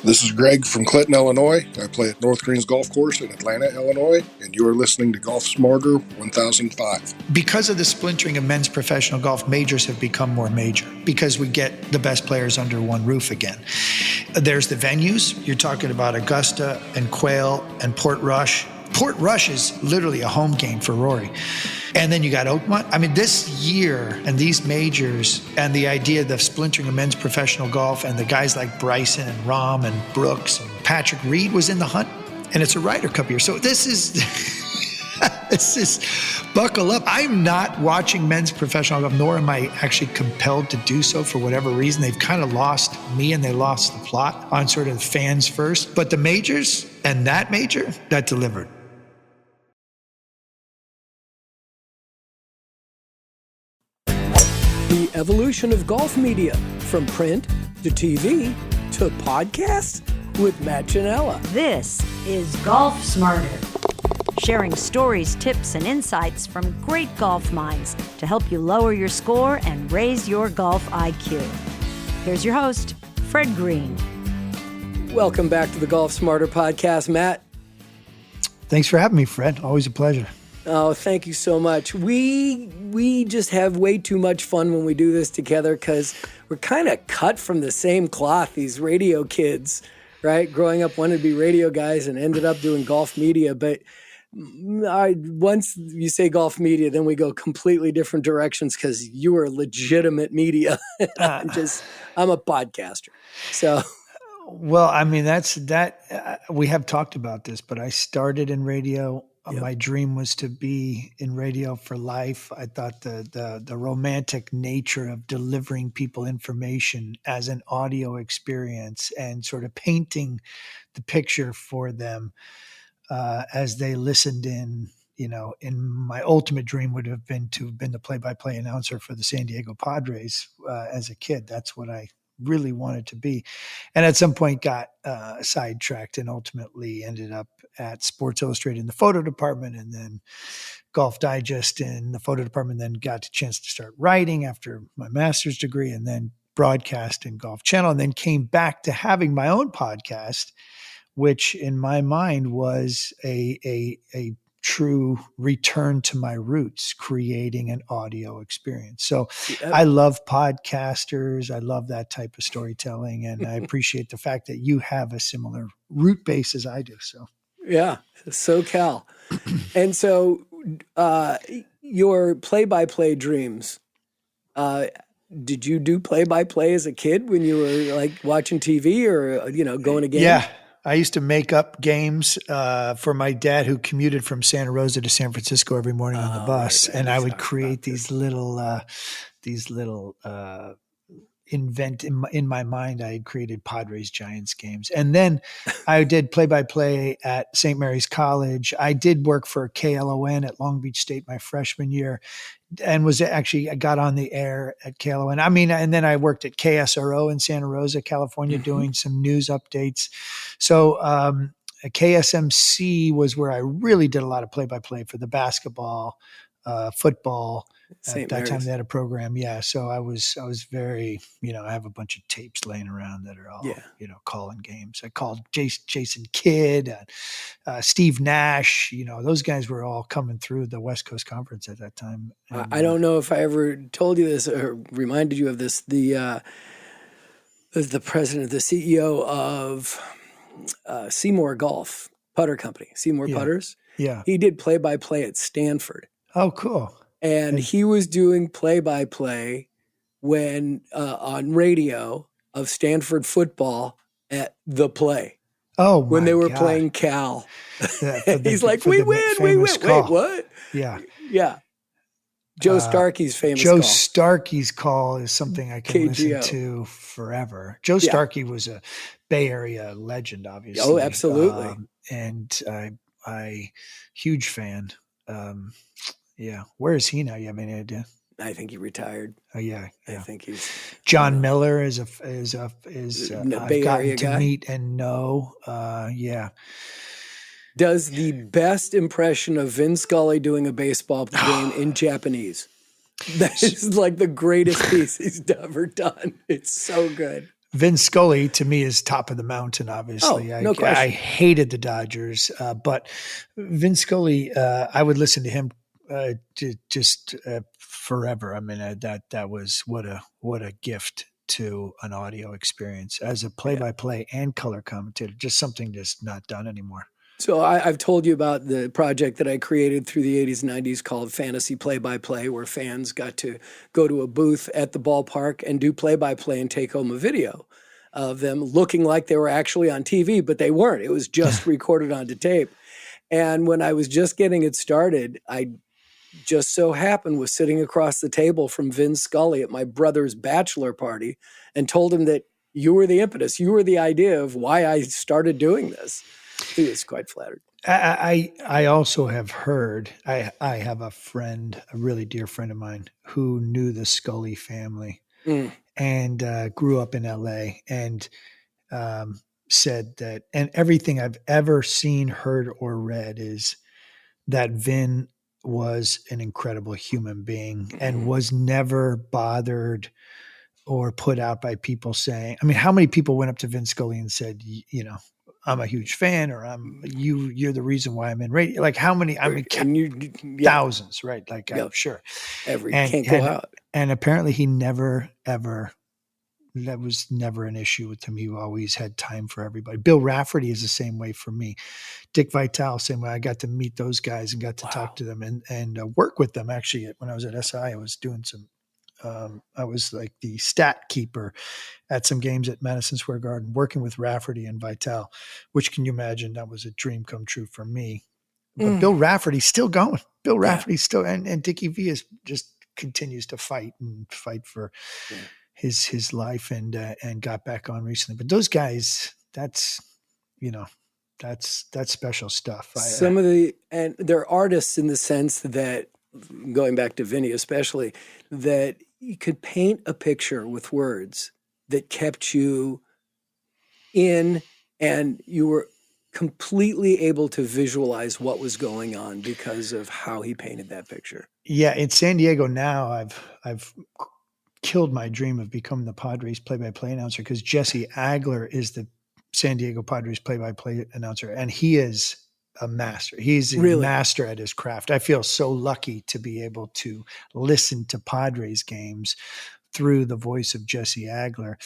This is Greg from Clinton, Illinois. I play at North Greens Golf Course in Atlanta, Illinois, and you are listening to Golf Smarter 1005. Because of the splintering of men's professional golf, majors have become more major because we get the best players under one roof again. There's the venues. You're talking about Augusta and Quail and Port Rush. Port Rush is literally a home game for Rory. And then you got Oakmont. I mean, this year and these majors and the idea of the splintering of men's professional golf and the guys like Bryson and Rahm and Brooks and Patrick Reed was in the hunt. And it's a Ryder Cup year. So this is, this is buckle up. I'm not watching men's professional golf, nor am I actually compelled to do so for whatever reason. They've kind of lost me and they lost the plot on sort of fans first. But the majors and that major, that delivered. The evolution of golf media, from print to TV to podcast with Matt Ginella. This is Golf Smarter, sharing stories, tips, and insights from great golf minds to help you lower your score and raise your golf IQ. Here's your host, Fred Green. Welcome back to the Golf Smarter podcast, Matt. Thanks for having me, Fred. Always a pleasure. Oh, thank you so much. We just have way too much fun when we do this together because we're kind of cut from the same cloth, these radio kids, right? Growing up, wanted to be radio guys and ended up doing golf media. But once you say golf media, then we go completely different directions because you are legitimate media. I'm a podcaster. So... Well, I mean, we have talked about this, but I started in radio. Yep. My dream was to be in radio for life. I thought the romantic nature of delivering people information as an audio experience and sort of painting the picture for them as they listened in, in my ultimate dream would have been to have been the play-by-play announcer for the San Diego Padres as a kid. That's what I really wanted to be. And at some point got sidetracked and ultimately ended up at Sports Illustrated in the photo department and then Golf Digest in the photo department, then got a chance to start writing after my master's degree and then broadcast in Golf Channel, and then came back to having my own podcast, which in my mind was a true return to my roots, creating an audio experience. So I love podcasters. I love that type of storytelling. And I appreciate the fact that you have a similar root base as I do. So yeah, SoCal. And so your play-by-play dreams, did you do play-by-play as a kid when you were like watching TV or, going to games? Yeah. I used to make up games for my dad, who commuted from Santa Rosa to San Francisco every morning on the bus, right, and I would create these little invent in my mind. I had created Padres Giants games, and then I did play-by-play at St. Mary's College. I did work for KLON at Long Beach State my freshman year, and I got on the air at KLON. I mean, and then I worked at KSRO in Santa Rosa, California, doing some news updates. So KSMC was where I really did a lot of play-by-play for the basketball, football. At that time they had a program. Yeah. So I was very, I have a bunch of tapes laying around that are all, calling games. I called Jason Kidd, Steve Nash, those guys were all coming through the West Coast Conference at that time. And, I don't know if I ever told you this or reminded you of this. The president, the CEO of Seymour Golf Putter Company, Seymour Putters. Yeah. He did play-by-play at Stanford. Oh, cool. And he was doing play-by-play when on radio of Stanford football at The Play. Oh, my when they were God. Playing Cal. He's like, we win. Wait, what? Yeah. Yeah. Joe Starkey's famous Joe call. Starkey's call is something I can KGO. listen to forever. Joe Starkey was a Bay Area legend, obviously. Oh, absolutely. And I huge fan. Yeah. Where is he now? You have any idea? I think he retired. Oh yeah. I think he's John Miller is Bay I've gotten Area to guy. Meet and know. Yeah. Does the best impression of Vin Scully doing a baseball game in Japanese. That is like the greatest piece he's ever done. It's so good. Vin Scully to me is top of the mountain. Obviously, no question. I hated the Dodgers, but Vin Scully, I would listen to him just forever. I mean, that was what a gift to an audio experience as a play-by-play and color commentator. Just something that's not done anymore. So I've told you about the project that I created through the 80s and 90s called Fantasy Play-by-Play, where fans got to go to a booth at the ballpark and do play-by-play and take home a video of them looking like they were actually on TV, but they weren't. It was just recorded onto tape. And when I was just getting it started, I just so happened was sitting across the table from Vin Scully at my brother's bachelor party and told him that you were the impetus, you were the idea of why I started doing this. He was quite flattered. I also have heard, I have a friend, a really dear friend of mine who knew the Scully family and grew up in LA and said that, and everything I've ever seen, heard, or read is that Vin was an incredible human being and was never bothered or put out by people saying, I mean, how many people went up to Vin Scully and said, I'm a huge fan, or you're the reason why I'm in radio. Like how many? I mean, thousands, right? Like I'm sure Can't go out. And apparently, he never ever. That was never an issue with him. He always had time for everybody. Bill Rafferty is the same way for me. Dick Vitale, same way. I got to meet those guys and got to talk to them and work with them. Actually, when I was at SI, I was doing some. I was like the stat keeper at some games at Madison Square Garden, working with Rafferty and Vitale, which can you imagine? That was a dream come true for me. But Bill Rafferty's still going. Bill Rafferty's still, and Dickie V is just continues to fight for his life and got back on recently. But those guys, that's special stuff. And they're artists in the sense that, going back to Vinny especially, that you could paint a picture with words that kept you in, and you were completely able to visualize what was going on because of how he painted that picture. Yeah, in San Diego now, I've killed my dream of becoming the Padres play-by-play announcer because Jesse Agler is the San Diego Padres play-by-play announcer, and he is a master. He's a master at his craft. I feel so lucky to be able to listen to Padres games through the voice of Jesse Agler.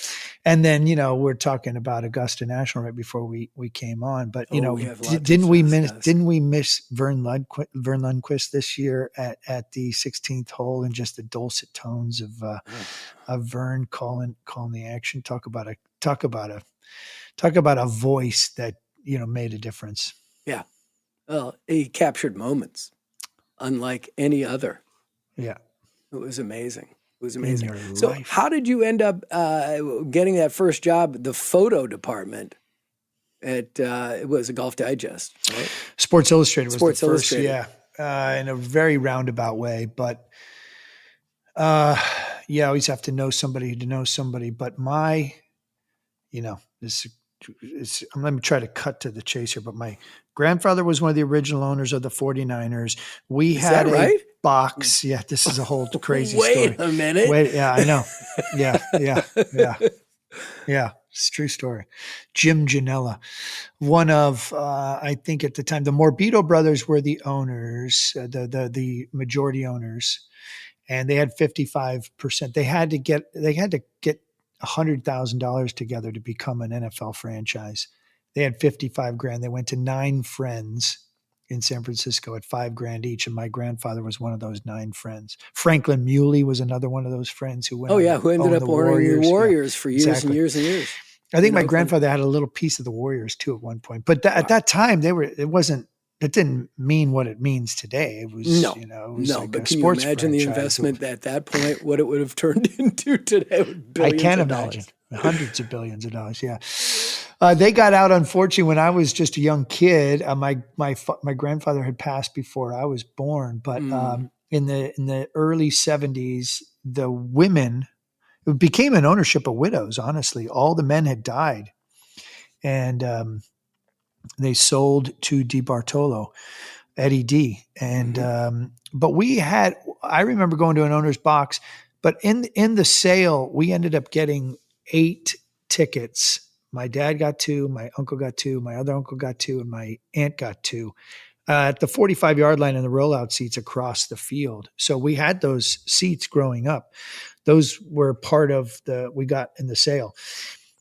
And then, we're talking about Augusta National right before we came on, but didn't we miss Vern Lundquist this year at the 16th hole, and just the dulcet tones of Vern calling the action. Talk about a voice that, made a difference. Yeah. Well, he captured moments unlike any other. Yeah. It was amazing. It was amazing. So how did you end up getting that first job, the photo department at, it was a Golf Digest, right? Sports Illustrated was the first, yeah, in a very roundabout way. But you always have to know somebody to know somebody. But I'm let me try to cut to the chase here, but my grandfather was one of the original owners of the 49ers. We had a box. Yeah, this is a whole crazy story. Wait a minute. Yeah, I know. Yeah. It's a true story. Jim Ginella, one of, I think at the time, the Morbido brothers were the owners, the majority owners, and they had 55%. They had to get $100,000 together to become an NFL franchise. They had $55,000. They went to 9 friends in San Francisco at $5,000 each, and my grandfather was one of those 9 friends. Franklin Muley was another one of those friends who who ended up owning the Warriors for years and years and years. I think my grandfather had a little piece of the Warriors too at one point, but at that time it didn't mean what it means today. It was, but can you imagine the investment at that point, what it would have turned into today? I can't imagine. Hundreds of billions of dollars. Yeah. They got out, unfortunately, when I was just a young kid. My grandfather had passed before I was born, but in the early 70s, the women, it became an ownership of widows. Honestly, all the men had died, and they sold to DiBartolo, Eddie D. And but I remember going to an owner's box, but in the sale, we ended up getting 8 tickets. My dad got 2, my uncle got 2, my other uncle got 2, and my aunt got 2 at the 45-yard line and the rollout seats across the field. So we had those seats growing up. Those were part of we got in the sale.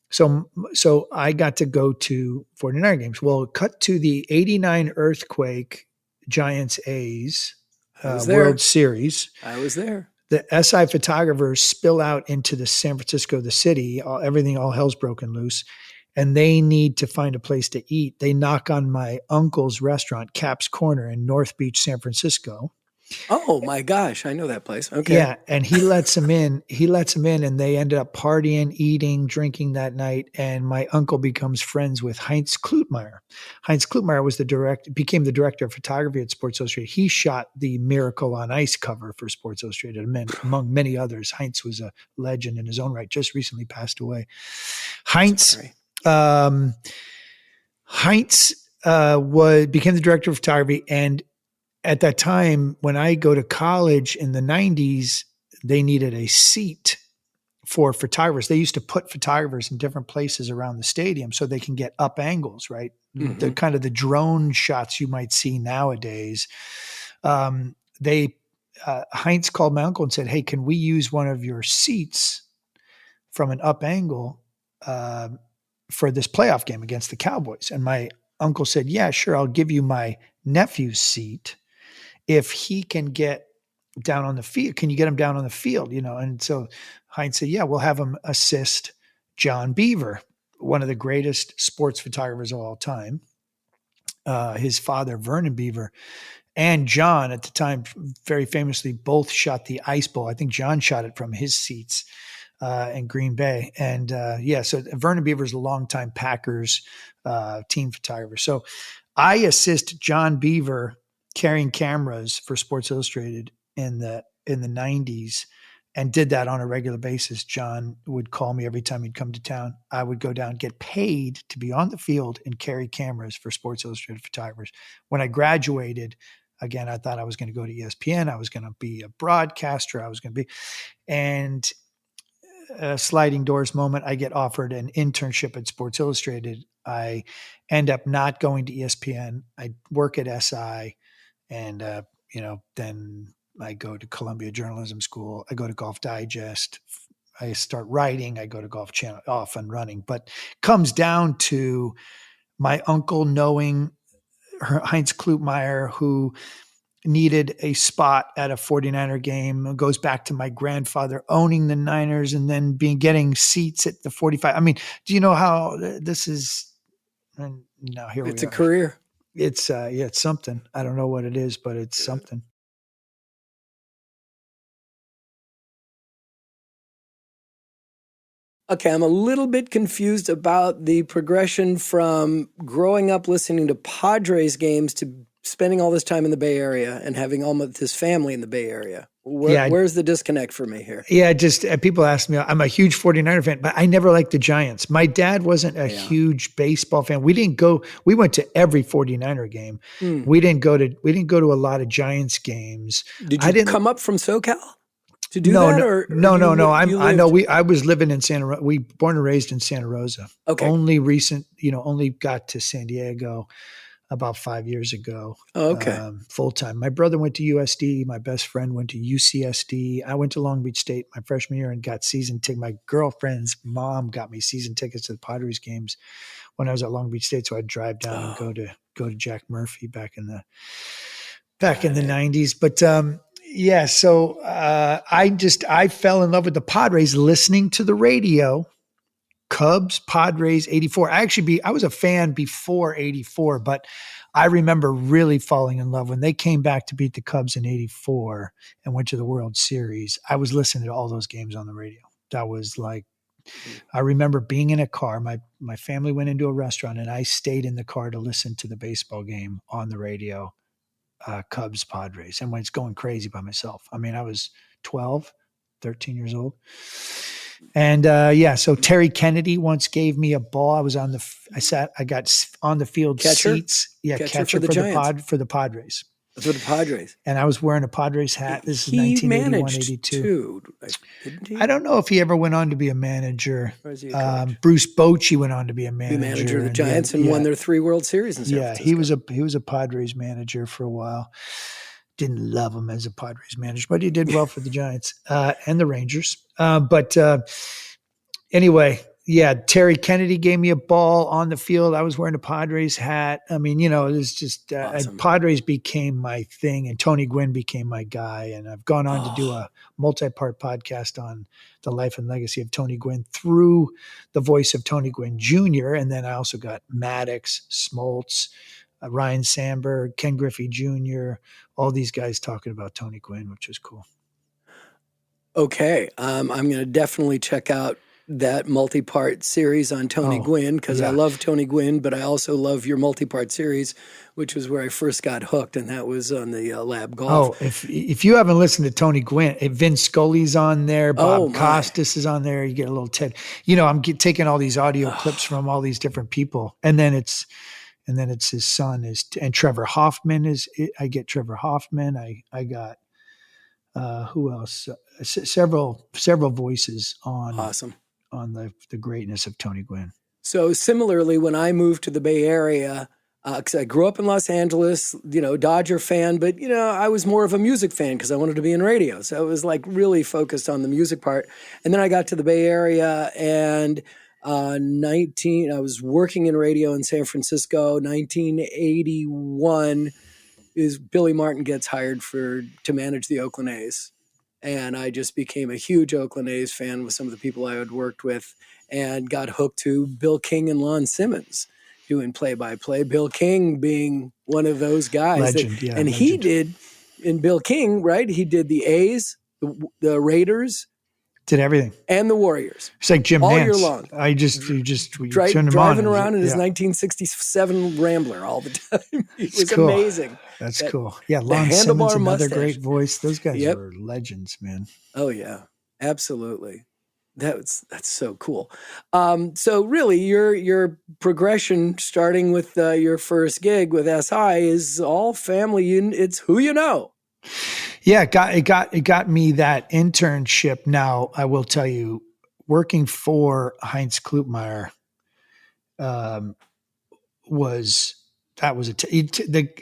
So I got to go to 49 games. Well, cut to the 89 earthquake Giants A's World Series. I was there. The SI photographers spill out into the San Francisco, the city, all hell's broken loose, and they need to find a place to eat. They knock on my uncle's restaurant, Cap's Corner in North Beach, San Francisco. Oh my gosh, I know that place. Okay. Yeah, and he lets them in. And they ended up partying, eating, drinking that night. And my uncle becomes friends with Heinz Klutmeyer. Heinz Klutmeyer became the director of photography at Sports Illustrated. He shot the Miracle on Ice cover for Sports Illustrated, among many others. Heinz was a legend in his own right. Just recently passed away. Heinz became the director of photography, and at that time, when I go to college in the 90s, they needed a seat for photographers. They used to put photographers in different places around the stadium so they can get up angles, right? Mm-hmm. The kind of the drone shots you might see nowadays. Heinz called my uncle and said, "Hey, can we use one of your seats from an up angle for this playoff game against the Cowboys?" And my uncle said, "Yeah, sure. I'll give you my nephew's seat if he can get down on the field. Can you get him down on the field?" And so Heinz said, "Yeah, we'll have him assist John Beaver, one of the greatest sports photographers of all time." His father, Vernon Beaver, and John at the time, very famously, both shot the Ice Bowl. I think John shot it from his seats in Green Bay. And so Vernon Beaver is a longtime Packers team photographer. So I assist John Beaver carrying cameras for Sports Illustrated in the 90s, and did that on a regular basis. John would call me every time he'd come to town. I would go down, get paid to be on the field and carry cameras for Sports Illustrated photographers. When I graduated, again, I thought I was going to go to ESPN. I was going to be a broadcaster. And a sliding doors moment, I get offered an internship at Sports Illustrated. I end up not going to ESPN. I work at SI. And, then I go to Columbia Journalism School. I go to Golf Digest. I start writing. I go to Golf Channel, off and running. But comes down to my uncle knowing Heinz Klutmeyer, who needed a spot at a 49er game. It goes back to my grandfather owning the Niners and then getting seats at the 45. I mean, do you know how this is? And now here we are. It's a career. It's it's something. I don't know what it is, but it's something. Okay, I'm a little bit confused about the progression from growing up listening to Padres games to spending all this time in the Bay Area and having almost his family in the Bay Area. Where's the disconnect for me here? Yeah, just people ask me, I'm a huge 49er fan, but I never liked the Giants. My dad wasn't a huge baseball fan. We went to every 49er game. We didn't go to a lot of Giants games. Did you come up from SoCal to do that? Or no. I was living in Santa Rosa. We born and raised in Santa Rosa. Okay. Only got to San Diego about 5 years ago. Oh, okay. Full time. My brother went to USD. My best friend went to UCSD. I went to Long Beach State my freshman year and got season tickets. My girlfriend's mom got me season tickets to the Padres games when I was at Long Beach State. So I'd drive down and go to Jack Murphy back in the 90s. But so I fell in love with the Padres listening to the radio. Cubs, Padres, 84. I was a fan before 84, but I remember really falling in love when they came back to beat the Cubs in 84 and went to the World Series. I was listening to all those games on the radio. That was like, I remember being in a car. My family went into a restaurant and I stayed in the car to listen to the baseball game on the radio, Cubs, Padres, and when it's going crazy by myself. I mean, I was 12, 13 years old. And so Terry Kennedy once gave me a ball. I got on the field catcher? seats. Yeah, catcher for the for the Padres. For the Padres. And I was wearing a Padres hat. This is He 1981, managed 82. too, didn't he? I don't know if he ever went on to be a manager. Or is he a coach? Bruce Bochy went on to be a manager. Be manager of the Giants and won their 3 World Series in San Francisco. He was a Padres manager for a while. Didn't love him as a Padres manager, but he did well for the Giants and the Rangers. Anyway, yeah, Terry Kennedy gave me a ball on the field. I was wearing a Padres hat. I mean, it was just Awesome. Padres became my thing, and Tony Gwynn became my guy. And I've gone on to do a multi-part podcast on the life and legacy of Tony Gwynn through the voice of Tony Gwynn Jr. And then I also got Maddox, Smoltz, Ryan Sandberg, Ken Griffey Jr., all these guys talking about Tony Gwynn, which was cool. Okay. I'm going to definitely check out that multi-part series on Tony Gwynn because I love Tony Gwynn, but I also love your multi-part series, which was where I first got hooked, and that was on the Lab Golf. Oh, if you haven't listened to Tony Gwynn, Vince Scully's on there, Bob Costas is on there. You get a little Ted. I'm taking all these audio clips from all these different people, and then it's his son and Trevor Hoffman I get Trevor Hoffman. I got who else? Several voices on. Awesome. On the greatness of Tony Gwynn. So similarly, when I moved to the Bay Area, because I grew up in Los Angeles, Dodger fan, but, I was more of a music fan because I wanted to be in radio. So I was like really focused on the music part. And then I got to the Bay Area and I was working in radio in San Francisco. 1981 is Billy Martin gets hired to manage the Oakland A's. And I just became a huge Oakland A's fan with some of the people I had worked with and got hooked to Bill King and Lon Simmons doing play-by-play. Bill King being one of those guys. Legend. He did, in Bill King, right? He did the A's, the Raiders. Did everything. And the Warriors. It's like Jim all Nance. year long. Driving around in his 1967 Rambler all the time. It was cool. Amazing. That's cool. Yeah, Lon Simmons, another great voice. Those guys were legends, man. Oh yeah, absolutely. That's so cool. So really, your progression, starting with your first gig with SI, is all family. It's who you know. Yeah, it got me that internship. Now I will tell you, working for Heinz Klutmeyer, the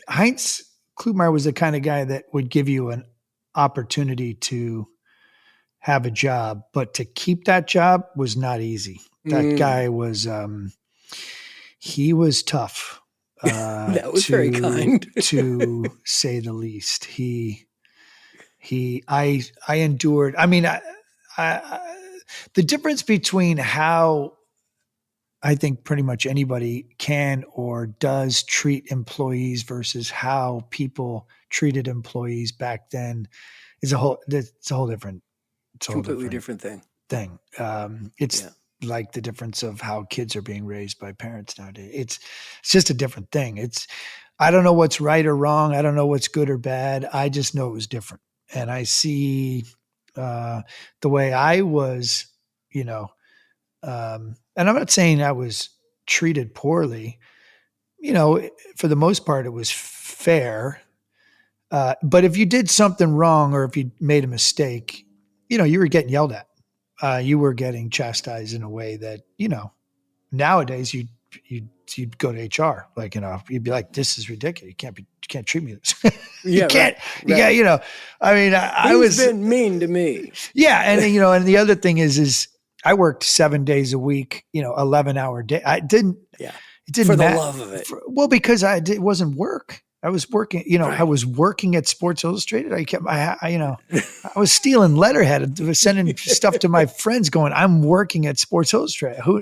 Heinz Klutmeyer was the kind of guy that would give you an opportunity to have a job, but to keep that job was not easy. That guy was, he was tough. That was very kind, to say the least. I endured. I mean, the difference between how I think pretty much anybody can or does treat employees versus how people treated employees back then is a whole different. It's a completely different thing. It's like the difference of how kids are being raised by parents nowadays. It's just a different thing. I don't know what's right or wrong. I don't know what's good or bad. I just know it was different. And I see the way I was, and I'm not saying I was treated poorly. For the most part, it was fair. But if you did something wrong or if you made a mistake, you were getting yelled at. You were getting chastised in a way that, nowadays you'd go to HR, you'd be like, this is ridiculous. You can't treat me this. You can't, right. I mean, I was been mean to me. Yeah. And and the other thing is I worked 7 days a week, 11-hour day. It didn't for the love of it. Because it wasn't work. I was working, right. I was working at Sports Illustrated. I was stealing letterhead, sending stuff to my friends going, I'm working at Sports Illustrated. Who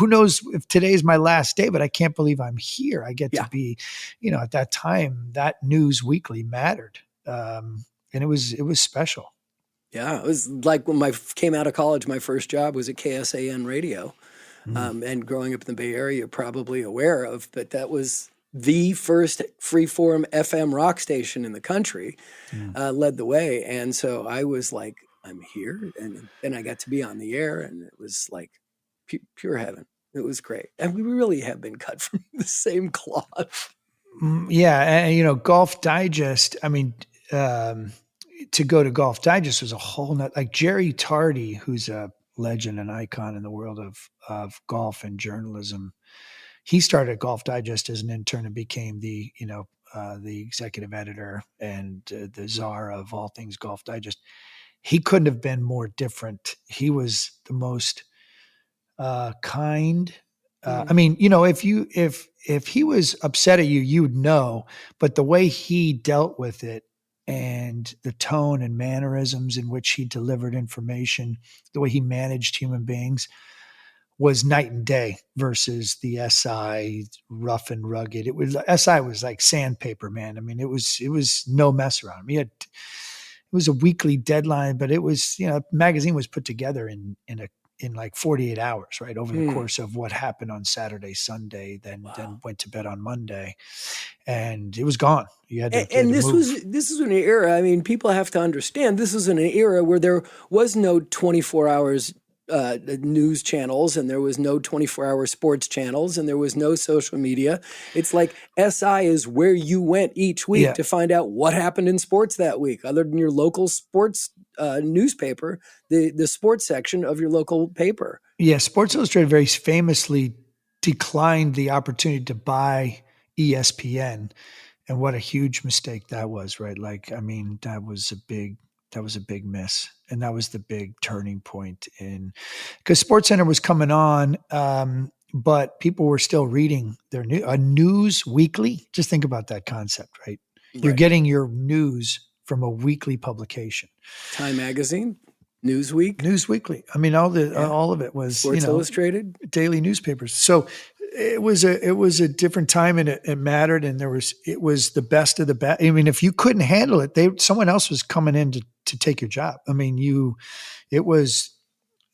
knows if today's my last day, but I can't believe I'm here. I get to be, at that time, that news weekly mattered. And it was special. Yeah. It was like when I came out of college, my first job was at KSAN Radio. And growing up in the Bay Area, you're probably aware of, but that was the first freeform FM rock station in the country, led the way. And so I was like, I'm here. And then I got to be on the air, and it was like pure heaven. It was great. And we really have been cut from the same cloth. Yeah, and Golf Digest. I mean, to go to Golf Digest was a whole nother, like Jerry Tardy, who's a legend and icon in the world of golf and journalism. He started Golf Digest as an intern and became the executive editor and the czar of all things Golf Digest. He couldn't have been more different. He was the most kind. I mean, if he was upset at you, you would know. But the way he dealt with it and the tone and mannerisms in which he delivered information, the way he managed human beings was night and day versus the SI rough and rugged. SI was like sandpaper, man. I mean, it was no mess around. It was a weekly deadline, but it was, magazine was put together in like 48 hours, right? Over the course of what happened on Saturday, Sunday, then went to bed on Monday, and it was gone. You had to. And this is an era. I mean, people have to understand this is an era where there was no 24 hours news channels, and there was no 24-hour sports channels, and there was no social media. It's like SI is where you went each week to find out what happened in sports that week, other than your local sports newspaper, the sports section of your local paper. Yeah, Sports Illustrated very famously declined the opportunity to buy ESPN, and what a huge mistake that was, right? Like, I mean, that was a big miss. And that was the big turning point because SportsCenter was coming on, but people were still reading their news weekly. Just think about that concept, right? You're getting your news from a weekly publication. Time Magazine, Newsweekly. I mean, all of it was Sports Illustrated, daily newspapers. So it was a different time, and it mattered, and it was the best of the best. I mean, if you couldn't handle it, someone else was coming in to take your job. I mean, it was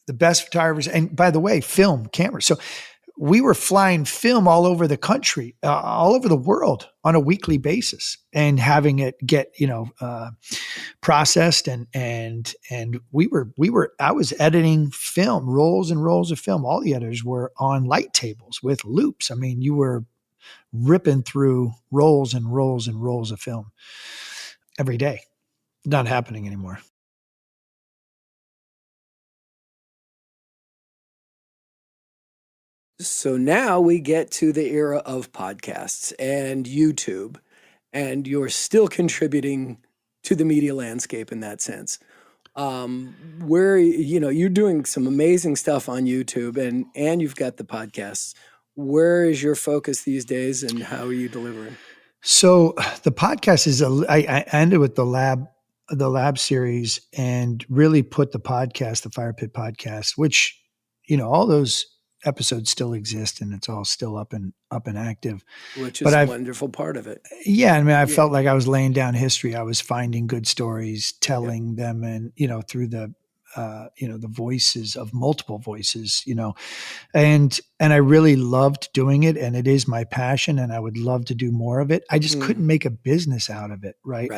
the best photographers. And by the way, film cameras. So we were flying film all over the country, all over the world on a weekly basis, and having it get, processed. And I was editing film, rolls and rolls of film. All the editors were on light tables with loops. I mean, you were ripping through rolls and rolls and rolls of film every day. Not happening anymore. So now we get to the era of podcasts and YouTube, and you're still contributing to the media landscape in that sense. Where, you're doing some amazing stuff on YouTube, and you've got the podcasts. Where is your focus these days, and how are you delivering? So the podcast I ended with the lab series, and really put the podcast, the Fire Pit podcast, which, all those episodes still exist, and it's all still up and active, which is a wonderful part of it. Yeah. I mean, I felt like I was laying down history. I was finding good stories, telling them, and, through the voices of multiple voices, and I really loved doing it, and it is my passion, and I would love to do more of it. I just couldn't make a business out of it. Right.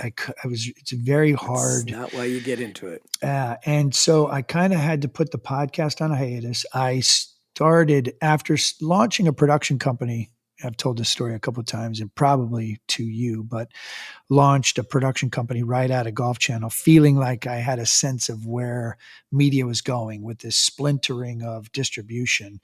It's very hard. That's not why you get into it. And so I kind of had to put the podcast on a hiatus. I started after launching a production company. I've told this story a couple of times, and probably to you, but launched a production company right out of Golf Channel, feeling like I had a sense of where media was going with this splintering of distribution,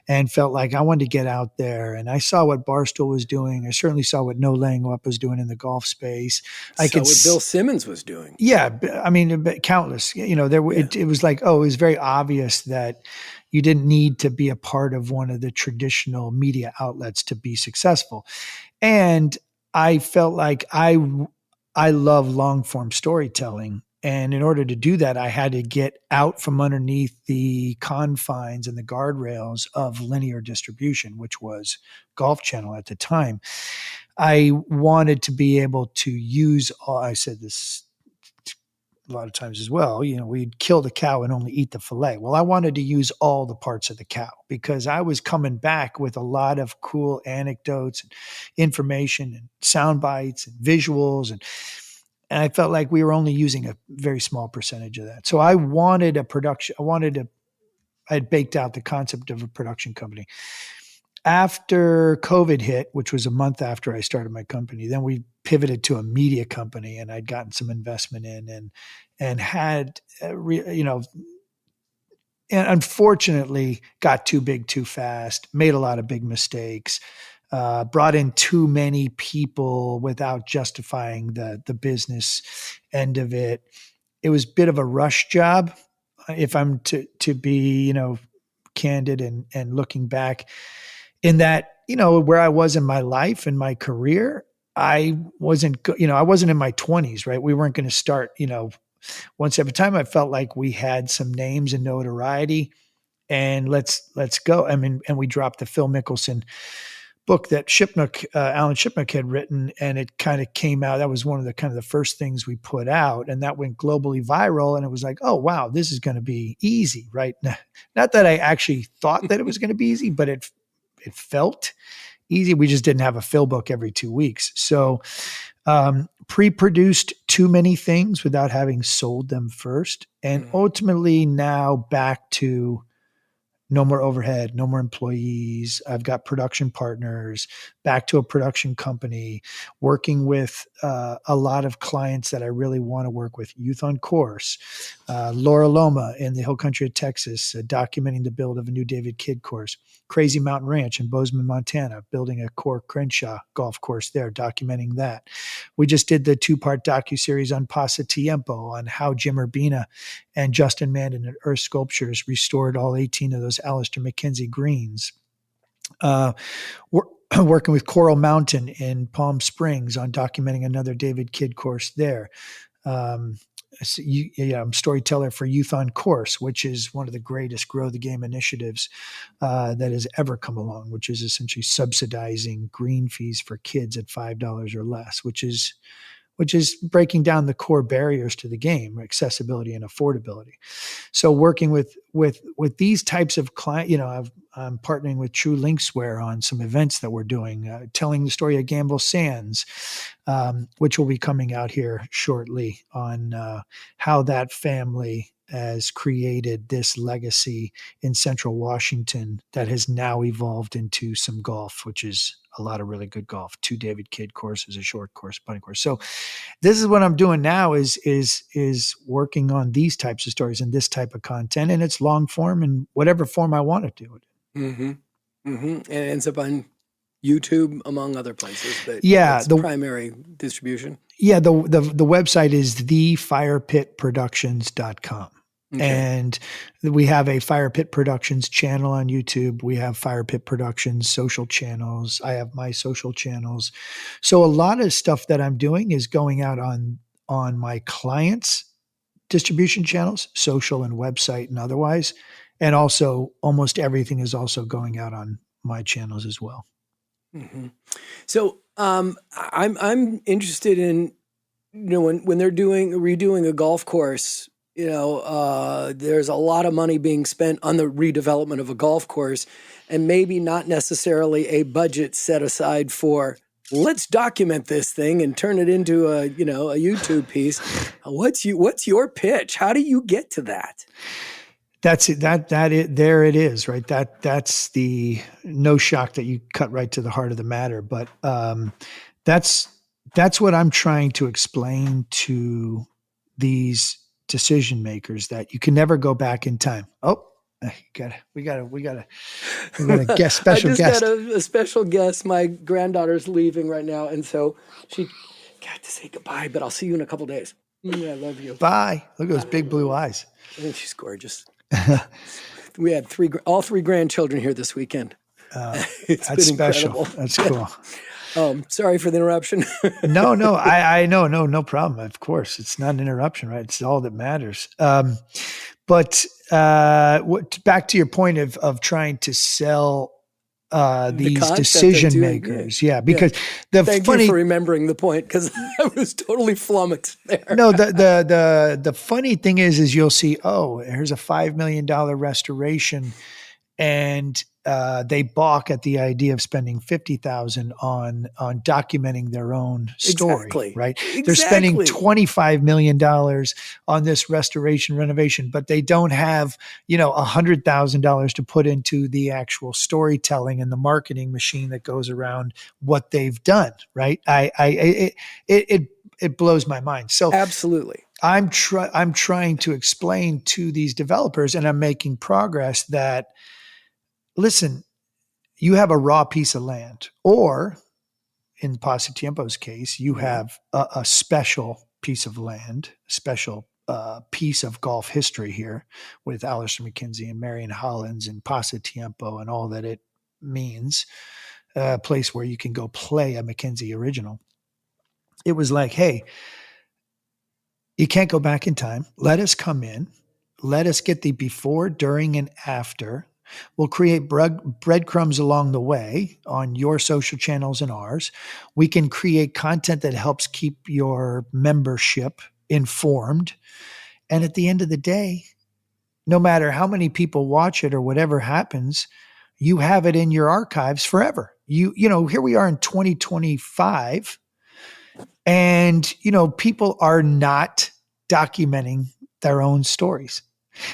and felt like I wanted to get out there. And I saw what Barstool was doing. I certainly saw what No Laying Up was doing in the golf space. What Bill Simmons was doing. Yeah. I mean, countless, it was like, it was very obvious that you didn't need to be a part of one of the traditional media outlets to be successful. And I felt like I love long form storytelling. And in order to do that, I had to get out from underneath the confines and the guardrails of linear distribution, which was Golf Channel at the time. I wanted to be able to use, I said this a lot of times as well, we'd kill the cow and only eat the fillet. Well, I wanted to use all the parts of the cow, because I was coming back with a lot of cool anecdotes and information and sound bites and visuals. And I felt like we were only using a very small percentage of that. So I wanted I had baked out the concept of a production company. after COVID hit, which was a month after I started my company, then we pivoted to a media company, and I'd gotten some investment in and had, and unfortunately got too big too fast, made a lot of big mistakes, brought in too many people without justifying the business end of it. It was a bit of a rush job, if I'm to be, candid and looking back, in that, where I was in my life and my career, I wasn't in my 20s, right? We weren't going to start, once every time. I felt like we had some names and notoriety, and let's go. I mean, and we dropped the Phil Mickelson book that Alan Shipnuck had written, and it kind of came out. That was one of the kind of the first things we put out, and that went globally viral. And it was like, oh wow, this is going to be easy, right? Not that I actually thought that it was going to be easy, but it felt easy. We just didn't have a Phil book every 2 weeks, so pre-produced too many things without having sold them first, and ultimately now back to no more overhead, no more employees. I've got production partners, back to a production company, working with a lot of clients that I really want to work with. Youth on Course, Laura Loma in the hill country of Texas, documenting the build of a new David Kidd course. Crazy Mountain Ranch in Bozeman, Montana, building a Core Crenshaw golf course there, documenting that. We just did the 2-part docuseries on Pasatiempo, on how Jim Urbina and Justin Mandan at Earth Sculptures restored all 18 of those Alistair McKenzie greens. We're working with Coral Mountain in Palm Springs on documenting another David Kidd course there. I'm storyteller for Youth on Course, which is one of the greatest grow the game initiatives that has ever come along, which is essentially subsidizing green fees for kids at $5 or less, which is breaking down the core barriers to the game, accessibility and affordability. So working with these types of clients, I'm partnering with True Linkswear on some events that we're doing, telling the story of Gamble Sands, which will be coming out here shortly, on how that family has created this legacy in Central Washington that has now evolved into some golf, which is a lot of really good golf. 2 David Kidd courses, a short course, putting course. So this is what I'm doing now, is working on these types of stories and this type of content, and it's long form in whatever form I want to do it. Mm-hmm. Mm-hmm. And it ends up on YouTube, among other places, but the primary distribution. Yeah, the website is thefirepitproductions.com. Okay. And we have a Fire Pit Productions channel on YouTube. We have Fire Pit Productions social channels. I have my social channels. So a lot of stuff that I'm doing is going out on my clients' distribution channels, social and website and otherwise. And also almost everything is also going out on my channels as well. Mm-hmm. So I'm interested in, when they're redoing a golf course, there's a lot of money being spent on the redevelopment of a golf course, and maybe not necessarily a budget set aside for, let's document this thing and turn it into a YouTube piece. What's your pitch? How do you get to that? That's it. There it is, right? That's the no shock that you cut right to the heart of the matter. But that's what I'm trying to explain to these decision makers, that you can never go back in time. Oh, we got a guest, special guest. I just got a special guest. My granddaughter's leaving right now, and so she got to say goodbye. But I'll see you in a couple days. I love you. Bye. Look at those big blue eyes. I think she's gorgeous. We had all three grandchildren here this weekend. It's that's been special. Incredible. That's cool. Sorry for the interruption. No, I know, no problem. Of course, it's not an interruption, right? It's all that matters. But back to your point of trying to sell these decision makers, because Thank you for remembering the point, because I was totally flummoxed there. No, the funny thing is you'll see, here's a $5 million restoration, and they balk at the idea of spending $50,000 on documenting their own story. Exactly. Right? Exactly. They're spending $25 million on this restoration renovation, but they don't have $100,000 to put into the actual storytelling and the marketing machine that goes around what they've done. Right? It blows my mind. So absolutely. I'm trying to explain to these developers, and I'm making progress, that listen, you have a raw piece of land, or in Pasatiempo's case, you have a special piece of land, a special piece of golf history here with Alistair McKenzie and Marion Hollins and Pasatiempo and all that it means, a place where you can go play a McKenzie original. It was like, hey, you can't go back in time. Let us come in. Let us get the before, during, and after. We'll create breadcrumbs along the way on your social channels and ours. We can create content that helps keep your membership informed. And at the end of the day, no matter how many people watch it or whatever happens, you have it in your archives forever. You know, here we are in 2025. And, people are not documenting their own stories.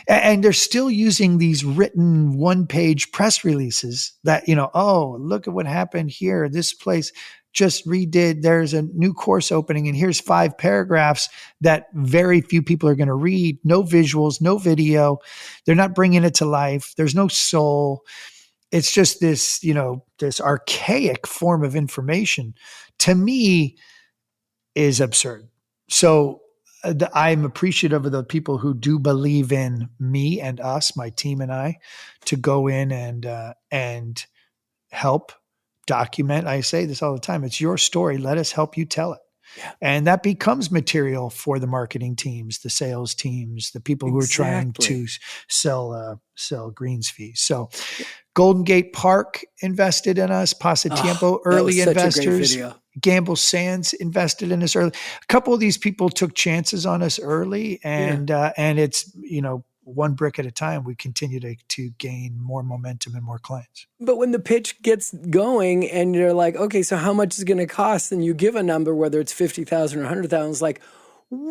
And they're still using these written one-page press releases that, oh, look at what happened here. This place just redid. There's a new course opening, and here's 5 paragraphs that very few people are going to read. No visuals, no video. They're not bringing it to life. There's no soul. It's just this, this archaic form of information. To me, is absurd. So I'm appreciative of the people who do believe in me and us, my team and I, to go in and help document. I say this all the time. It's your story. Let us help you tell it. Yeah. And that becomes material for the marketing teams, the sales teams, the people who are trying to sell greens fees. So Golden Gate Park invested in us, Pasatiempo early investors. Gamble Sands invested in us early. A couple of these people took chances on us early, and it's, one brick at a time, we continue to gain more momentum and more clients. But when the pitch gets going and you're like, okay, so how much is it going to cost? And you give a number, whether it's 50,000 or 100,000, it's like,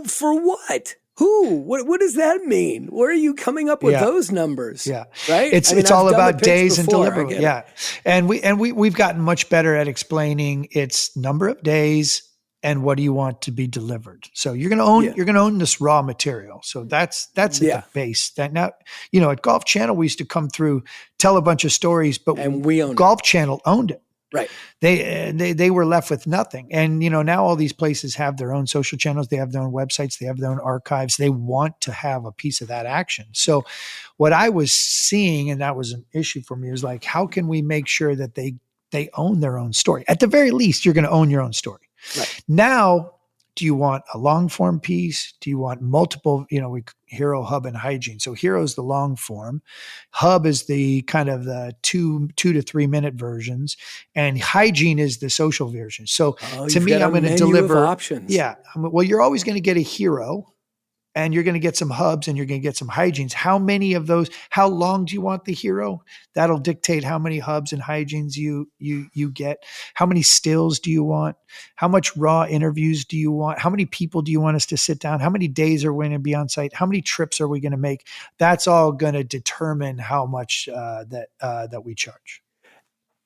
for what? Who? What does that mean? Where are you coming up with those numbers? Yeah. Right? It's all about days and deliverable. Yeah. And we've gotten much better at explaining its number of days and what do you want to be delivered. So you're going to own this raw material. So that's at the base. That now, at Golf Channel, we used to come through, tell a bunch of stories, but Golf Channel owned it. Right. They were left with nothing. And, now all these places have their own social channels. They have their own websites. They have their own archives. They want to have a piece of that action. So what I was seeing, and that was an issue for me, was like, how can we make sure that they own their own story? At the very least, you're going to own your own story. Right. Now, do you want a long form piece? Do you want multiple, Hero, Hub, and Hygiene? So Hero is the long form. Hub is the kind of the 2 to 3 minute versions. And Hygiene is the social version. So to me, I'm going to deliver options. Yeah. Well, you're always going to get a Hero, and you're going to get some hubs, and you're going to get some hygienes. How many of those, how long do you want the Hero? That'll dictate how many hubs and hygienes you get. How many stills do you want? How much raw interviews do you want? How many people do you want us to sit down? How many days are we going to be on site? How many trips are we going to make? That's all going to determine how much that we charge.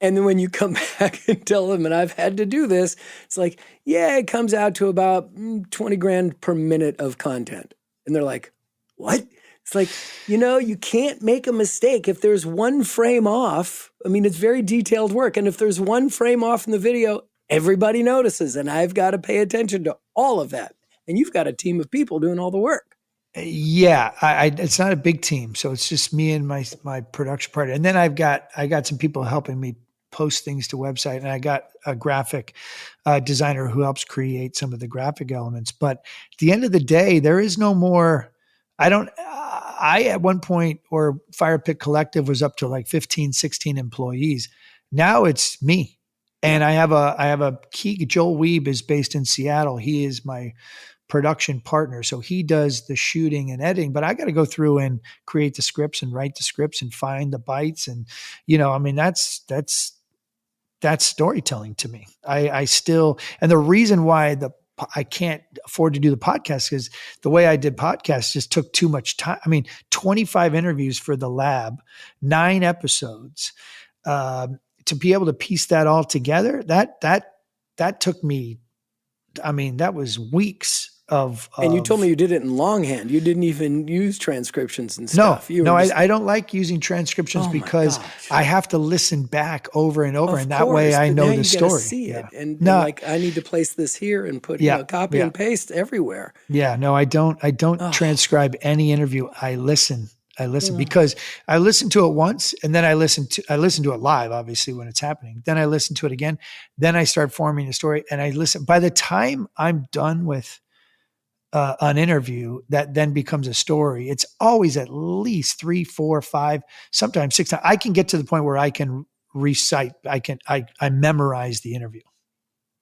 And then when you come back and tell them, and I've had to do this, it's like, it comes out to about 20 grand per minute of content. And they're like, what? It's like, you can't make a mistake. If there's one frame off, it's very detailed work. And if there's one frame off in the video, everybody notices. And I've got to pay attention to all of that. And you've got a team of people doing all the work. Yeah, it's not a big team. So it's just me and my production partner. And then I got some people helping me post things to website, and I got a graphic designer who helps create some of the graphic elements. But at the end of the day, there is no more. I at one point, or Fire Pit Collective was up to like 15, 16 employees. Now it's me. And I have a key. Joel Weeb is based in Seattle. He is my production partner. So he does the shooting and editing, but I got to go through and create the scripts and write the scripts and find the bites. And, I mean, that's storytelling to me. I still, and the reason why I can't afford to do the podcast is the way I did podcasts just took too much time. I mean, 25 interviews for the lab, 9 episodes, to be able to piece that all together. That took me, I mean, that was weeks of. And you told me you did it in longhand. You didn't even use transcriptions and stuff. I don't like using transcriptions because I have to listen back over and over, and that way I know the story. See it. And like, I need to place this here and put copy and paste everywhere. Yeah, no, I don't transcribe any interview. I listen because I listen to it once, and then I listen to it live, obviously, when it's happening. Then I listen to it again. Then I start forming a story, and I listen. By the time I'm done with an interview that then becomes a story, it's always at least 3, 4, 5, sometimes 6 times. I can get to the point where I can recite. I memorize the interview.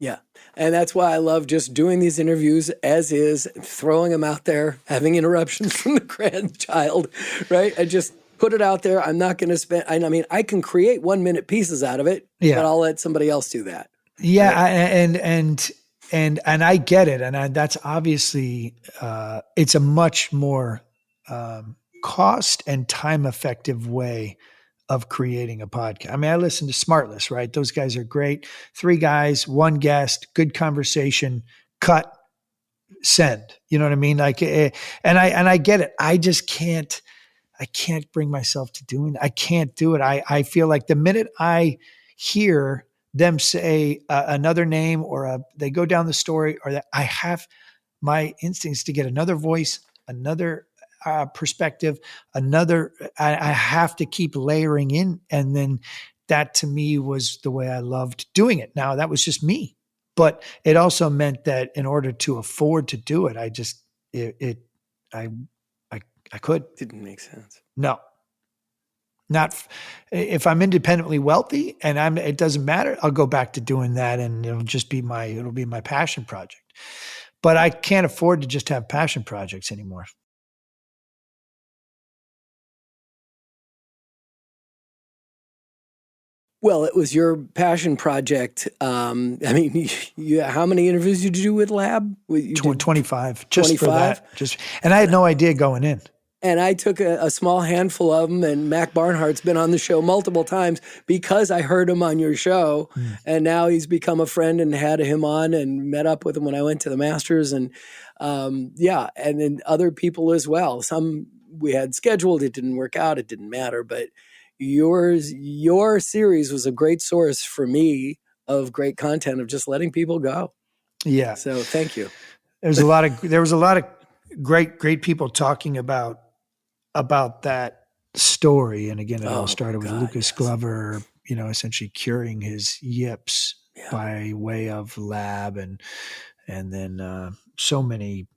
Yeah. And that's why I love just doing these interviews as is, throwing them out there, having interruptions from the grandchild, right? I just put it out there. I'm not going to spend, I mean, I can create 1-minute pieces out of it, but I'll let somebody else do that. Yeah. Right? And I get it. And that's obviously, it's a much more cost and time effective way of creating a podcast. I mean, I listen to Smartless, right? Those guys are great. 3 guys, 1 guest, good conversation, cut, send. You know what I mean? Like, and I get it. I just can't bring myself to doing that. I can't do it. I feel like the minute I hear them say another name or they go down the story, or that I have my instincts to get another voice, another perspective, I have to keep layering in. And then that to me was the way I loved doing it. Now that was just me, but it also meant that in order to afford to do it, I could. Didn't make sense. No, not if I'm independently wealthy and it doesn't matter. I'll go back to doing that, and it'll be my passion project, but I can't afford to just have passion projects anymore. Well, it was your passion project. I mean, how many interviews did you do with Lab? 25, just 25? For that. And I had no idea going in. And I took a small handful of them, and Mac Barnhart's been on the show multiple times because I heard him on your show. And now he's become a friend, and had him on and met up with him when I went to the Masters. And and then other people as well. Some we had scheduled, it didn't work out, it didn't matter, but your series was a great source for me of great content, of just letting people go. Yeah. So thank you. There was a lot of great people talking about that story. And again, it all started with Lucas Glover, essentially curing his yips by way of Lab, and then so many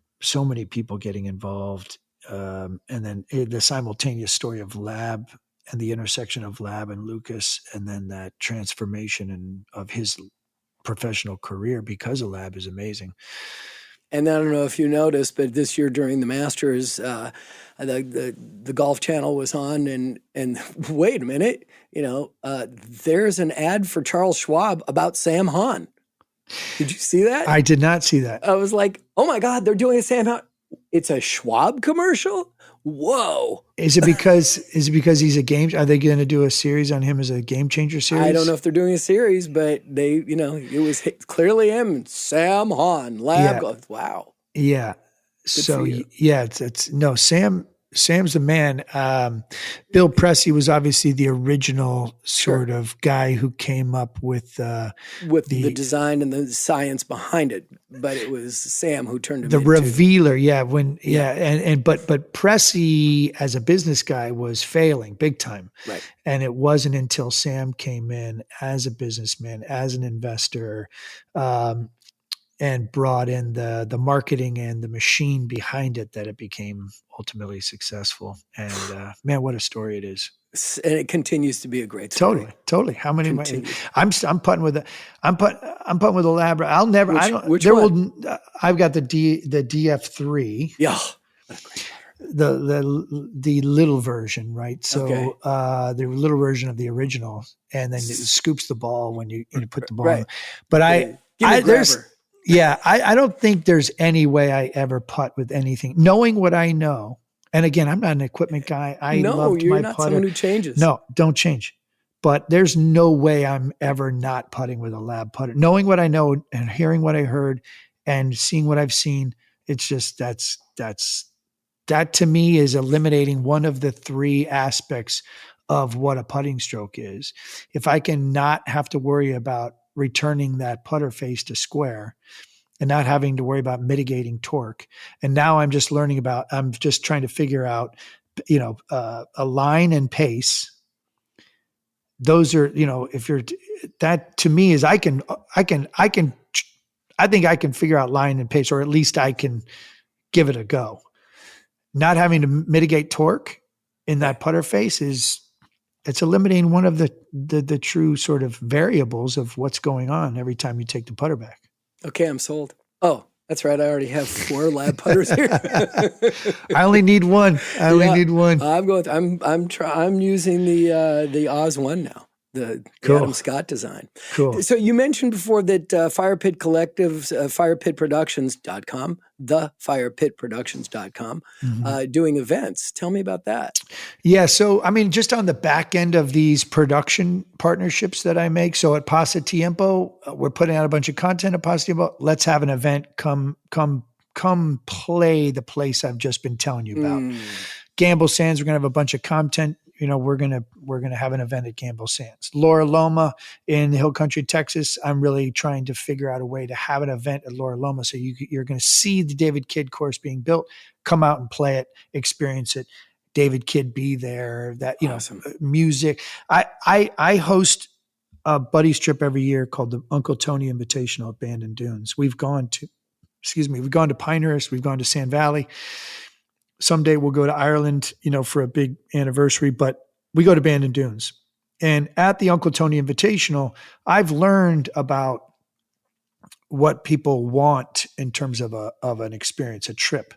people getting involved. And then the simultaneous story of Lab and the intersection of Lab and Lucas, and then that transformation of his professional career because of Lab is amazing. And I don't know if you noticed, but this year during the Masters, the Golf Channel was on, and wait a minute, there's an ad for Charles Schwab about Sam Hahn. Did you see that? I did not see that. I was like, oh my God, they're doing a Sam Hahn. It's a Schwab commercial? Whoa. Is it because he's a game? Are they going to do a series on him as a game changer series? I don't know if they're doing a series, but they, it was clearly him, Sam Hahn, Lab. Yeah. Wow. Yeah. Sam's the man. Bill Pressey was obviously the original sort of guy who came up with the design and the science behind it, but it was Sam who turned it the revealer. But Pressey as a business guy was failing big time, right? And it wasn't until Sam came in as a businessman, as an investor, and brought in the marketing and the machine behind it that it became ultimately successful. And man, what a story it is. And it continues to be a great story. Totally. How many? Continues. I'm putting with I'm putting with a lab. I'll never. I don't. Which there one? will. I've got the DF3. Yeah. What a great putter. The little version, right? So Okay. the little version of the original, and then it scoops the ball when you put the ball. Right. In. But there's grabber. I don't think there's any way I ever putt with anything, knowing what I know. And again, I'm not an equipment guy. I loved you're my not putter. someone who changes. No, don't change. But there's no way I'm ever not putting with a lab putter. Knowing what I know and hearing what I heard and seeing what I've seen, it's just that to me is eliminating one of the three aspects of what a putting stroke is. If I can not have to worry about returning that putter face to square and not having to worry about mitigating torque. And now I'm just trying to figure out, a line and pace. Those are, if you're, that to me is I think I can figure out line and pace, or at least I can give it a go. Not having to mitigate torque in that putter face it's eliminating one of the true sort of variables of what's going on every time you take the putter back. Okay, I'm sold. Oh, that's right. I already have 4 lab putters here. I only need one. Need one. I'm using the Oz One now. The Adam Scott design. Cool. So you mentioned before that Fire Pit Collectives, firepitproductions.com, thefirepitproductions.com, doing events. Tell me about that. Yeah. So, just on the back end of these production partnerships that I make. So at Pasa Tiempo, we're putting out a bunch of content at Pasa Tiempo. Let's have an event. Come play the place I've just been telling you about. Gamble Sands, we're going to have a bunch of content. We're gonna have an event at Gamble Sands. Laura Loma in Hill Country, Texas. I'm really trying to figure out a way to have an event at Laura Loma, so you're going to see the David Kidd course being built. Come out and play it, experience it. David Kidd be there. That Awesome. Music. I host a buddies trip every year called the Uncle Tony Invitational at Bandon Dunes. We've gone to Pinehurst. We've gone to Sand Valley. Someday we'll go to Ireland, for a big anniversary, but we go to Bandon Dunes. And at the Uncle Tony Invitational, I've learned about what people want in terms of an experience, a trip.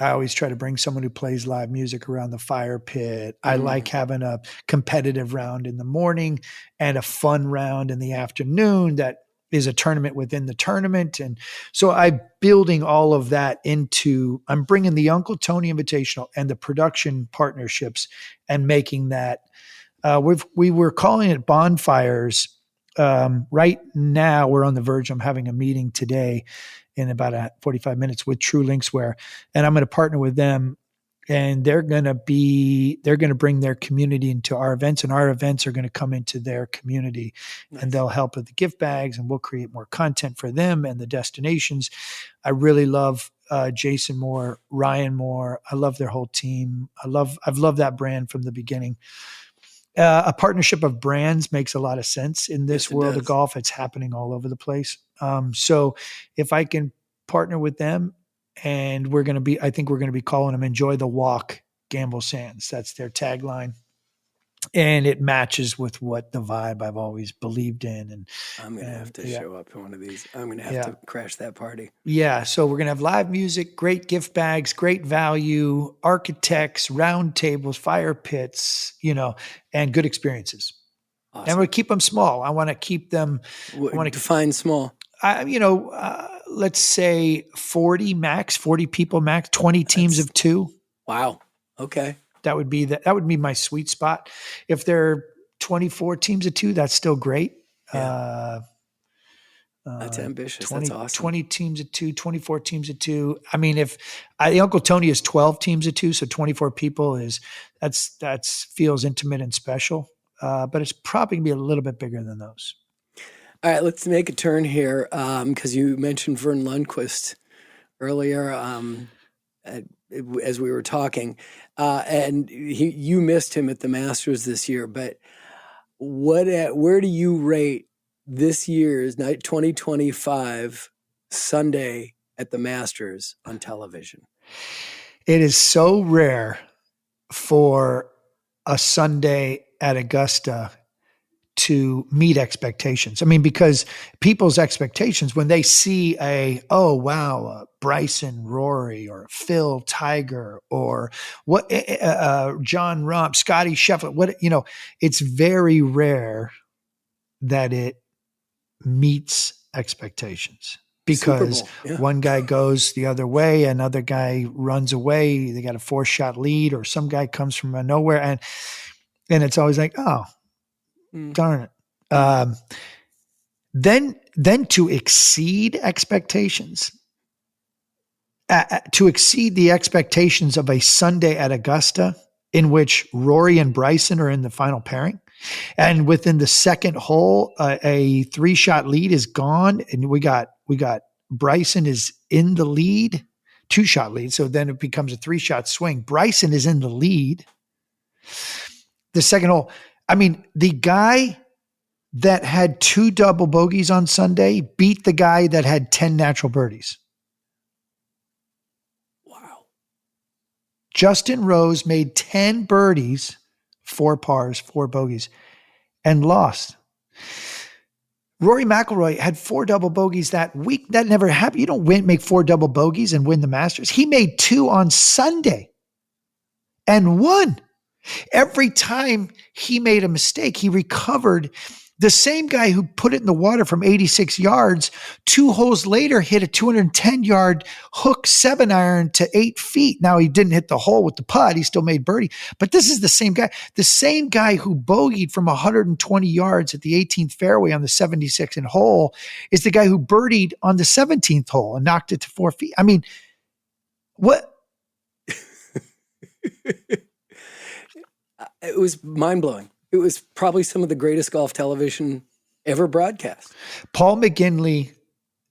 I always try to bring someone who plays live music around the fire pit. I like having a competitive round in the morning and a fun round in the afternoon that is a tournament within the tournament. And so I'm building all of that I'm bringing the Uncle Tony Invitational and the production partnerships and making that, we were calling it bonfires. Right now we're on the verge. I'm having a meeting today in about 45 minutes with True Linkswear, and I'm going to partner with them. And they're going to bring their community into our events, and our events are going to come into their community. Nice. And they'll help with the gift bags, and we'll create more content for them and the destinations. I really love Jason Moore, Ryan Moore. I love their whole team. I've loved that brand from the beginning. A partnership of brands makes a lot of sense in this world of golf. It's happening all over the place. So if I can partner with them, and I think we're going to be calling them Enjoy the Walk Gamble Sands. That's their tagline. And it matches with what the vibe I've always believed in. And I'm going to have to show up to one of these. I'm going to have to crash that party. Yeah. So we're going to have live music, great gift bags, great value, architects, round tables, fire pits, and good experiences. Awesome. And we'll keep them small. I want to keep them. Define small. Let's say 40 people max, 20 teams of 2. Wow. Okay. That would be my sweet spot. If there are 24 teams of 2, that's still great. Yeah. That's ambitious. That's awesome. 20 teams of 2, 24 teams of 2. If Uncle Tony is 12 teams of 2, so 24 people that's feels intimate and special. But it's probably gonna be a little bit bigger than those. All right, let's make a turn here because you mentioned Vern Lundquist earlier as we were talking, and you missed him at the Masters this year. But where do you rate this year's 2025 Sunday at the Masters on television? It is so rare for a Sunday at Augusta to meet expectations. I mean, because people's expectations when they see Bryson, Rory, or Phil, Tiger, or what, John Rahm, Scotty Scheffler, it's very rare that it meets expectations because one guy goes the other way, another guy runs away. They got a 4-shot lead, or some guy comes from nowhere, and it's always like, darn it. Then to exceed expectations, to exceed the expectations of a Sunday at Augusta in which Rory and Bryson are in the final pairing. And within the second hole, a 3-shot lead is gone. And we got Bryson is in the lead, 2-shot lead. So then it becomes a 3-shot swing. Bryson is in the lead. The second hole, I mean, the guy that had 2 double bogeys on Sunday beat the guy that had 10 natural birdies. Wow. Justin Rose made 10 birdies, 4 pars, 4 bogeys, and lost. Rory McIlroy had 4 double bogeys that week. That never happened. You don't make 4 double bogeys and win the Masters. He made 2 on Sunday and won. Every time he made a mistake, he recovered. The same guy who put it in the water from 86 yards, 2 holes later hit a 210-yard hook 7-iron to 8 feet. Now, he didn't hit the hole with the putt. He still made birdie. But this is the same guy. The same guy who bogeyed from 120 yards at the 18th fairway on the 76th hole is the guy who birdied on the 17th hole and knocked it to 4 feet. I mean, what? It was mind-blowing. It was probably some of the greatest golf television ever broadcast. Paul McGinley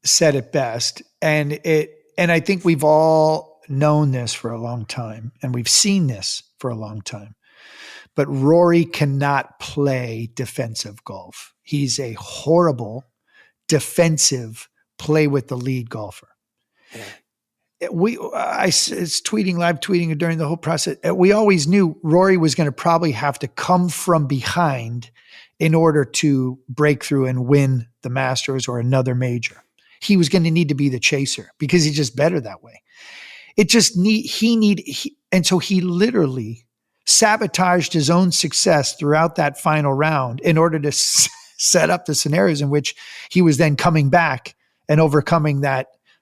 said it best, and I think we've all known this for a long time, and we've seen this for a long time. But Rory cannot play defensive golf. He's a horrible defensive play with the lead golfer. Yeah. I was live tweeting during the whole process. We always knew Rory was going to probably have to come from behind in order to break through and win the Masters or another major. He was going to need to be the chaser because he's just better that way. And so he literally sabotaged his own success throughout that final round in order to set up the scenarios in which he was then coming back and overcoming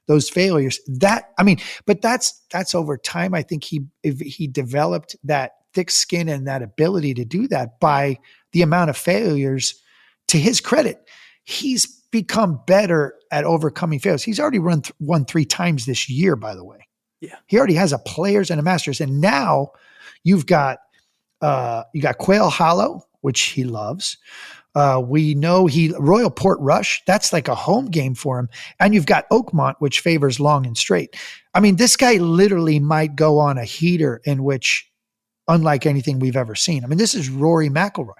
those failures. But that's over time. I think he developed that thick skin and that ability to do that by the amount of failures. To his credit, he's become better at overcoming failures. He's already won 3 times this year, by the way. Yeah. He already has a Players and a Masters. And now you've got Quail Hollow, which he loves. We know Royal Portrush, that's like a home game for him. And you've got Oakmont, which favors long and straight. I mean, this guy literally might go on a heater in which, unlike anything we've ever seen. I mean, this is Rory McIlroy.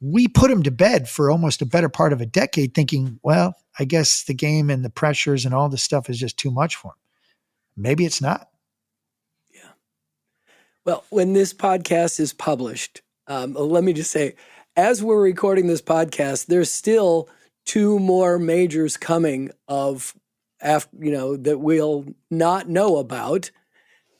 We put him to bed for almost a better part of a decade thinking, well, I guess the game and the pressures and all this stuff is just too much for him. Maybe it's not. Yeah. Well, when this podcast is published, let me just say, as we're recording this podcast, there's still 2 more majors coming that we'll not know about.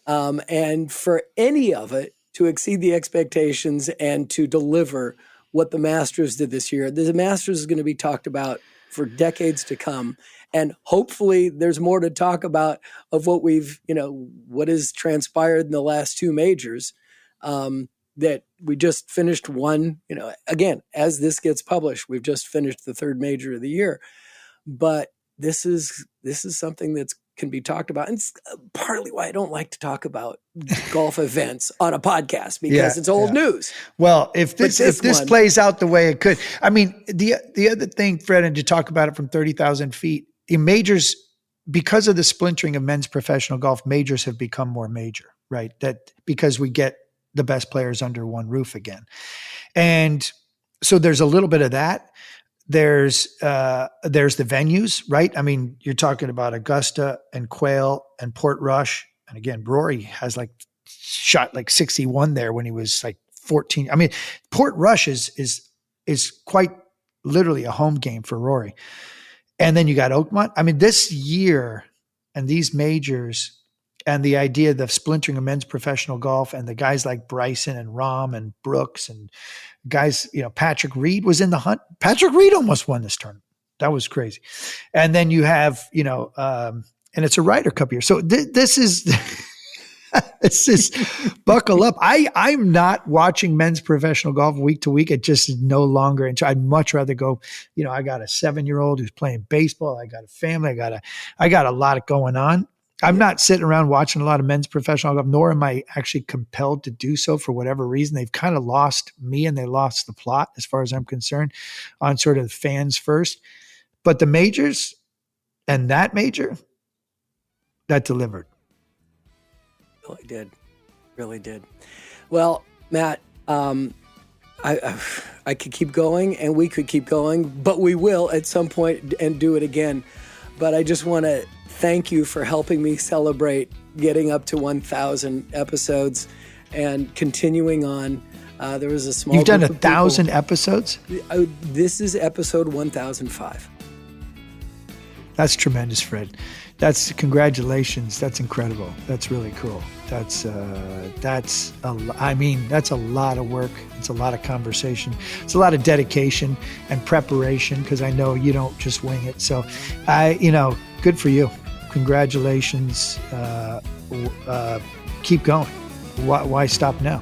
And for any of it to exceed the expectations and to deliver what the Masters did this year, the Masters is going to be talked about for decades to come. And hopefully there's more to talk about of what what has transpired in the last 2 majors. That we just finished one, again, as this gets published, we've just finished the 3rd major of the year. But this is something that can be talked about. And it's partly why I don't like to talk about golf events on a podcast because it's old news. Well, if this plays out the way it could, I mean, the other thing, Fred, and to talk about it from 30,000 feet, in majors, because of the splintering of men's professional golf, majors have become more major, right? That because we get the best players under one roof again. And so there's a little bit of that. There's the venues, right? I mean, you're talking about Augusta and Quail and Portrush. And again, Rory has shot 61 there when he was 14. I mean, Portrush is quite literally a home game for Rory. And then you got Oakmont. I mean, this year and these majors and the idea of the splintering of men's professional golf and the guys like Bryson and Rahm and Brooks and guys, Patrick Reed was in the hunt. Patrick Reed almost won this tournament. That was crazy. And then you have, and it's a Ryder Cup year. So this is, this is buckle up. I'm not watching men's professional golf week to week. It just is no longer. And I'd much rather go, I got a 7-year-old who's playing baseball. I got a family. I got a lot going on. I'm not sitting around watching a lot of men's professional golf, nor am I actually compelled to do so for whatever reason. They've kind of lost me and they lost the plot as far as I'm concerned on sort of the fans first. But the majors and that major, that delivered. Really did. Well, Matt, I could keep going and we could keep going, but we will at some point and do it again. But I just want to thank you for helping me celebrate getting up to 1,000 episodes and continuing on. There was a small You've done group 1,000 episodes? This is episode 1005. That's tremendous, Fred. That's congratulations. That's incredible. That's really cool. That's a lot of work. It's a lot of conversation. It's a lot of dedication and preparation because I know you don't just wing it. So good for you. Congratulations. Keep going. Why stop now?